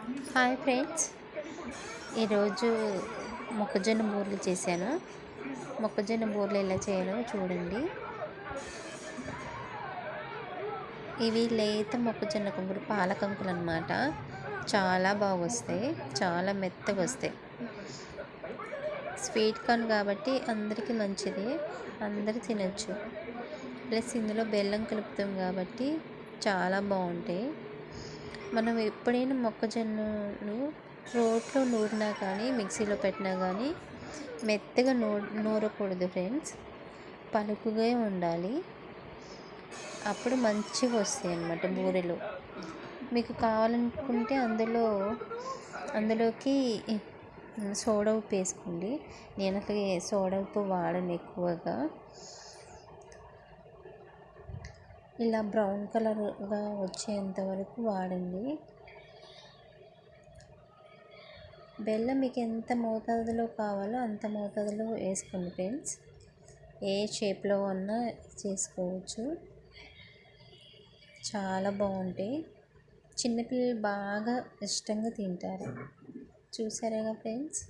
Hi friends, ఈరోజు మొక్కజొన్న బూరెలు చేశాను. మొక్కజొన్న బూరెలు ఎలా చేయాలో చూడండి. ఇవి లేత మొక్కజొన్న కంకులు, పాల కంకులు అన్నమాట. చాలా బాగా వస్తాయి, చాలా మెత్తగా వస్తాయి. స్వీట్ కార్న్ కాబట్టి అందరికీ మంచిది, అందరూ తినచ్చు. ప్లస్ ఇందులో బెల్లం కలుపుతాం కాబట్టి చాలా బాగుంటాయి. మనం ఎప్పుడైనా మొక్కజొన్నలు రోట్లో నూరినా కానీ మిక్సీలో పెట్టినా కానీ మెత్తగా నూరకూడదు ఫ్రెండ్స్, పలుకుగా ఉండాలి. అప్పుడు మంచిగా వస్తాయి అన్నమాట బూరెలు. మీకు కావాలనుకుంటే అందులోకి సోడా ఉప్పు వేసుకోండి. నేను అసలు సోడా ఉప్పు వాడను ఎక్కువగా. ఇలా బ్రౌన్ కలర్గా వచ్చేంత వరకు వాడండి. బెల్లం మీకు ఎంత మోతాదులో కావాలో అంత మోతాదులో వేసుకోండి ఫ్రెండ్స్. ఏ షేప్లో అన్నా చేసుకోవచ్చు. చాలా బాగుంటాయి, చిన్నపిల్లలు బాగా ఇష్టంగా తింటారు. చూసారా ఫ్రెండ్స్?